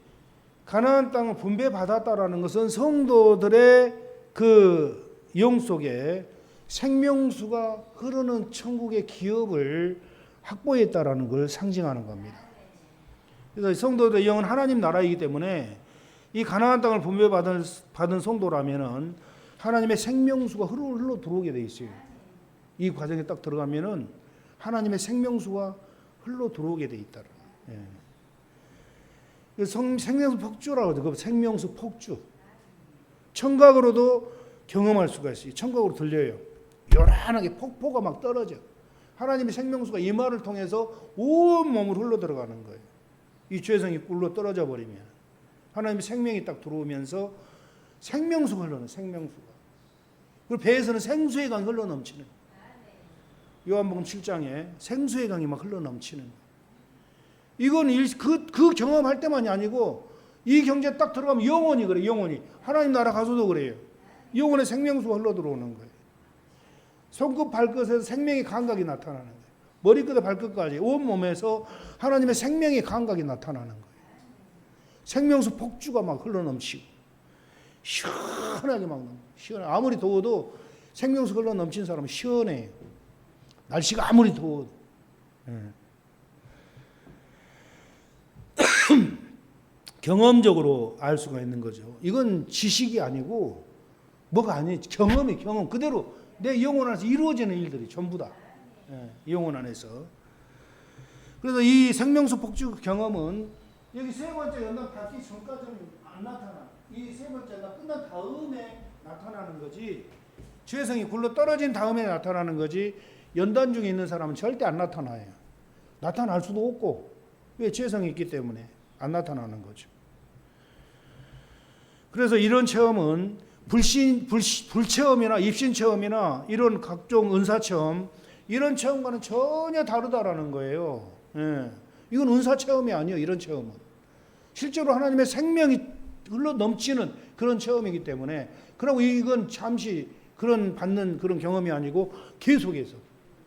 가나안 땅을 분배받았다라는 것은 성도들의 그 영 속에 생명수가 흐르는 천국의 기업을 확보했다라는 걸 상징하는 겁니다. 그래서 성도들의 영은 하나님 나라이기 때문에 이 가나안 땅을 분배받은 성도라면은 하나님의 생명수가 흘러 들어오게 돼 있어요. 이 과정에 딱 들어가면은 하나님의 생명수가 흘러 들어오게 돼 있다. 생명수 폭주라고 하죠. 생명수 폭주. 청각으로도 경험할 수가 있어요. 청각으로 들려요. 요란하게 폭포가 막 떨어져. 하나님의 생명수가 이 말을 통해서 온 몸으로 흘러 들어가는 거예요. 이 죄성이 굴러 떨어져 버리면 하나님의 생명이 딱 들어오면서 생명수가 흘러는 생명수가. 그리고 배에서는 생수의 강이 흘러 넘치는. 요한복음 7장에 생수의 강이 막 흘러 넘치는. 이건 그 경험할 때만이 아니고 이 경제에 딱 들어가면 영원히 그래요. 영원히. 하나님 나라 가서도 그래요. 영원의 생명수가 흘러 들어오는 거예요. 손끝 발끝에서 생명의 감각이 나타나는 거예요. 머리끝에 발끝까지 온몸에서 하나님의 생명의 감각이 나타나는 거예요. 생명수 폭주가 막 흘러 넘치고 시원하게 막 시원해. 아무리 더워도 생명수 흘러 넘친 사람은 시원해요. 날씨가 아무리 더워도. 경험적으로 알 수가 있는 거죠. 이건 지식이 아니고 뭐가 아니에요. 경험 그대로 내 영혼 안에서 이루어지는 일들이 전부 다 영혼 안에서. 그래서 이 생명수 폭주 경험은 여기 세 번째 연단 닿기 전까지는 안 나타나. 이 세 번째 연단 끝난 다음에 나타나는 거지. 죄성이 굴러 떨어진 다음에 나타나는 거지. 연단 중에 있는 사람은 절대 안 나타나요. 나타날 수도 없고. 왜? 죄성이 있기 때문에. 안 나타나는 거죠. 그래서 이런 체험은 불체험이나 입신체험이나 이런 각종 은사체험 이런 체험과는 전혀 다르다라는 거예요. 예. 이건 은사체험이 아니에요. 이런 체험은 실제로 하나님의 생명이 흘러 넘치는 그런 체험이기 때문에 그리고 이건 잠시 그런 받는 그런 경험이 아니고 계속해서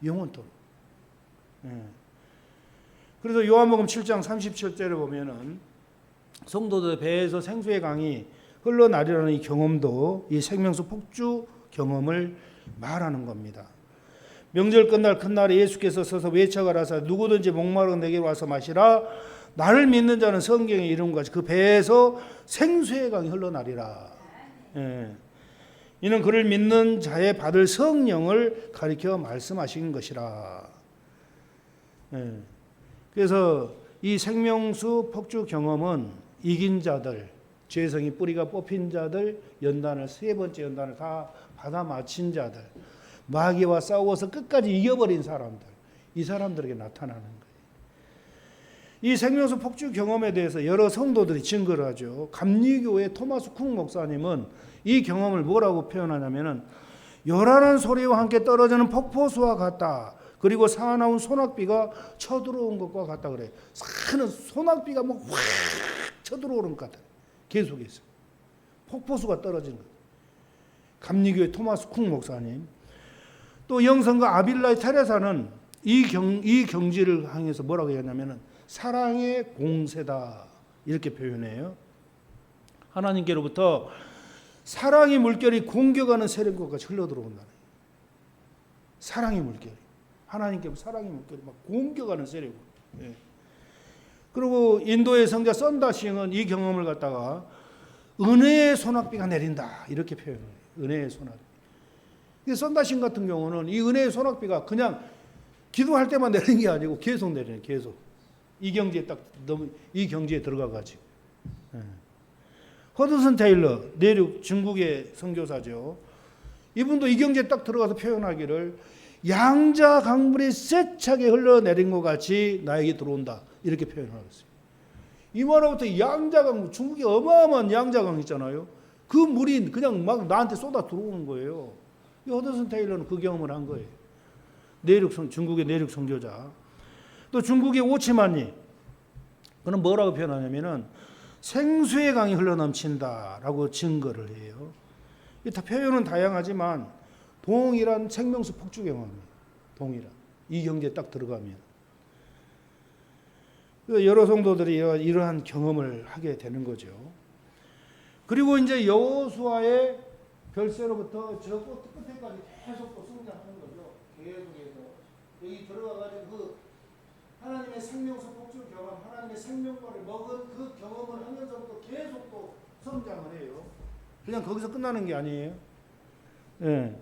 영원토록. 예. 그래서 요한복음 7장 37절에 보면은 성도들 배에서 생수의 강이 흘러나리라는 이 경험도 이 생명수 폭주 경험을 말하는 겁니다. 명절 끝날 큰 날에 예수께서 서서 외쳐가라사 누구든지 목마르고 내게 와서 마시라. 나를 믿는 자는 성경에 이룬 것이 그 배에서 생수의 강이 흘러나리라. 예. 이는 그를 믿는 자의 받을 성령을 가리켜 말씀하신 것이라. 예. 그래서 이 생명수 폭주 경험은 이긴 자들, 죄성이 뿌리가 뽑힌 자들, 연단을 세 번째 연단을 다 받아 마친 자들, 마귀와 싸워서 끝까지 이겨버린 사람들, 이 사람들에게 나타나는 거예요. 이 생명수 폭주 경험에 대해서 여러 성도들이 증거를 하죠. 감리교회 토마스 쿵 목사님은 이 경험을 뭐라고 표현하냐면은 요란한 소리와 함께 떨어지는 폭포수와 같다. 그리고 사나운 소낙비가 쳐들어온 것과 같다 그래요. 사는 소낙비가 뭐 확 쳐들어오는 것 같아. 계속해서 폭포수가 떨어지는 것. 감리교회 토마스 쿵 목사님. 또 영성가 아빌라이 테레사는 이 경지를 향해서 뭐라고 했냐면은 사랑의 공세다 이렇게 표현해요. 하나님께로부터 사랑의 물결이 공격하는 세력과 같이 흘러들어온다. 사랑의 물결이 하나님께로부터 사랑의 물결이 막 공격하는 세력. 예. 그리고 인도의 성자 썬다싱은 이 경험을 갖다가 은혜의 소낙비가 내린다 이렇게 표현해요. 은혜의 소낙비. 썬다싱 같은 경우는 이 은혜의 소낙비가 그냥 기도할 때만 내리는 게 아니고 계속 내리는 계속. 이 경지에 딱 너무 이 경지에 들어가 가지고. 허드슨 테일러 내륙 중국의 선교사죠. 이분도 이 경지에 딱 들어가서 표현하기를 양자 강물이 세차게 흘러내린 것 같이 나에게 들어온다 이렇게 표현하고 있어요. 이 말로부터 양자강 중국에 어마어마한 양자강 있잖아요. 그 물이 그냥 막 나한테 쏟아 들어오는 거예요. 이 허드슨 테일러는 그 경험을 한 거예요. 중국의 내륙 선교자. 또 중국의 오치만니 그는 뭐라고 표현하냐면은 생수의 강이 흘러넘친다라고 증거를 해요. 다 표현은 다양하지만 동일한 생명수 폭주 경험이에요. 동일한 이 경지에 딱 들어가면 여러 성도들이 이러한 경험을 하게 되는 거죠. 그리고 이제 여호수아의 별세로부터 저 끝에까지 계속 또 성장하는 거죠. 계속해서 여기 들어가가지고 그 하나님의 생명수 폭주 경험, 하나님의 생명과를 먹은 그 경험을 하면서부터 계속 또 성장을 해요. 그냥 거기서 끝나는 게 아니에요. 예.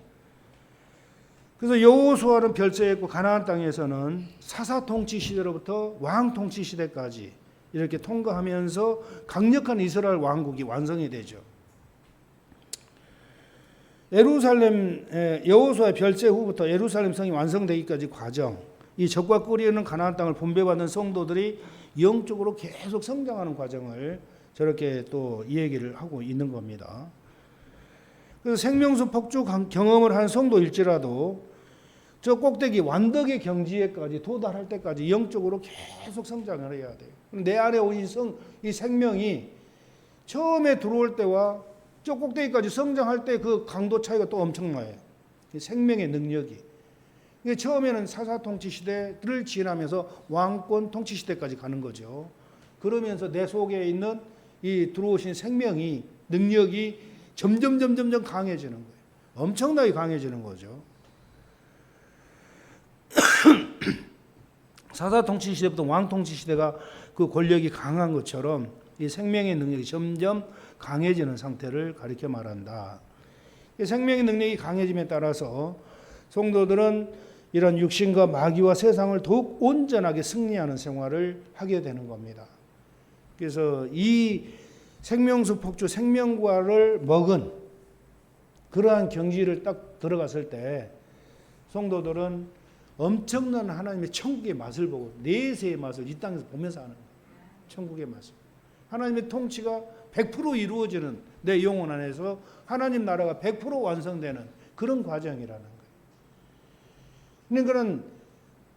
그래서 여호수아는 별세했고 가나안 땅에서는 사사 통치 시대로부터 왕 통치 시대까지 이렇게 통과하면서 강력한 이스라엘 왕국이 완성이 되죠. 여호수아의 별세 후부터 예루살렘 성이 완성되기까지 과정, 이 적과 꿀이는 가나안 땅을 분배받는 성도들이 영적으로 계속 성장하는 과정을 저렇게 또 이 얘기를 하고 있는 겁니다. 그래서 생명수 폭주 경험을 한 성도일지라도 저 꼭대기 완덕의 경지에까지 도달할 때까지 영적으로 계속 성장을 해야 돼요. 내 안에 오신 이 생명이 처음에 들어올 때와 저 꼭대기까지 성장할 때 그 강도 차이가 또 엄청나요. 생명의 능력이. 처음에는 사사 통치 시대를 지나면서 왕권 통치 시대까지 가는 거죠. 그러면서 내 속에 있는 이 들어오신 생명이 능력이 점점 강해지는 거예요. 엄청나게 강해지는 거죠. 사사 통치 시대부터 왕 통치 시대가 그 권력이 강한 것처럼 이 생명의 능력이 점점 강해지는 상태를 가리켜 말한다. 생명의 능력이 강해짐에 따라서 성도들은 이런 육신과 마귀와 세상을 더욱 온전하게 승리하는 생활을 하게 되는 겁니다. 그래서 이 생명수 폭주 생명과를 먹은 그러한 경지를 딱 들어갔을 때 성도들은 엄청난 하나님의 천국의 맛을 보고 내세의 맛을 이 땅에서 보면서 하는 거예요. 천국의 말씀. 하나님의 통치가 100% 이루어지는 내 영혼 안에서 하나님 나라가 100% 완성되는 그런 과정이라는 거예요. 그러니까는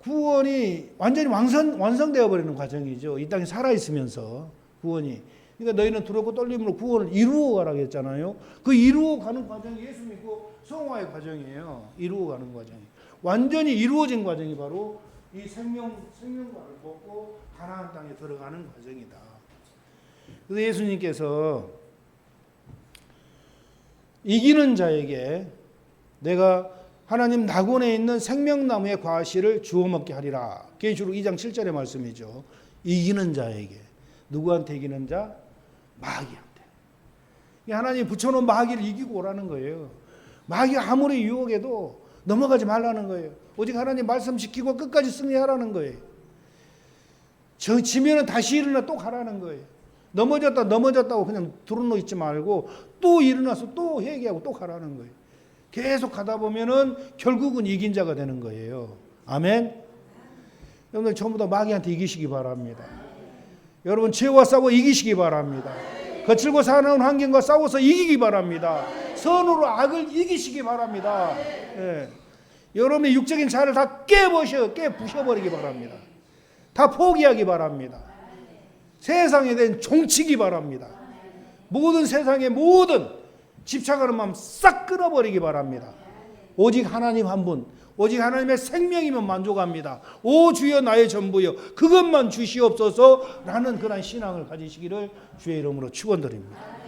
구원이 완전히 완성되어 버리는 과정이죠. 이 땅에 살아 있으면서 구원이. 그러니까 너희는 두렵고 떨림으로 구원을 이루어 가라고 했잖아요. 그 이루어 가는 과정이 예수 믿고 성화의 과정이에요. 이루어 가는 과정이. 완전히 이루어진 과정이 바로 이 생명과를 먹고 가나안 땅에 들어가는 과정이다. 그래서 예수님께서 이기는 자에게 내가 하나님 낙원에 있는 생명나무의 과실을 주워 먹게 하리라. 계시록 2장 7절의 말씀이죠. 이기는 자에게. 누구한테 이기는 자? 마귀한테. 하나님이 붙여놓은 마귀를 이기고 오라는 거예요. 마귀가 아무리 유혹해도 넘어가지 말라는 거예요. 오직 하나님 말씀 지키고 끝까지 승리하라는 거예요. 지면은 다시 일어나 또 가라는 거예요. 넘어졌다고 그냥 두루놓 있지 말고 또 일어나서 또 회개하고 또 가라는 거예요. 계속 가다 보면은 결국은 이긴 자가 되는 거예요. 아멘. 여러분들 전부 다 마귀한테 이기시기 바랍니다. 여러분 죄와 싸워 이기시기 바랍니다. 거칠고 사나운 환경과 싸워서 이기기 바랍니다. 선으로 악을 이기시기 바랍니다. 예. 여러분의 육적인 자를 다 깨부셔버리기 바랍니다. 다 포기하기 바랍니다. 세상에 대한 종치기 바랍니다. 모든 세상의 모든 집착하는 마음 싹 끊어버리기 바랍니다. 오직 하나님 한 분, 오직 하나님의 생명이면 만족합니다. 오 주여 나의 전부여 그것만 주시옵소서 라는 그런 신앙을 가지시기를 주의 이름으로 축원드립니다.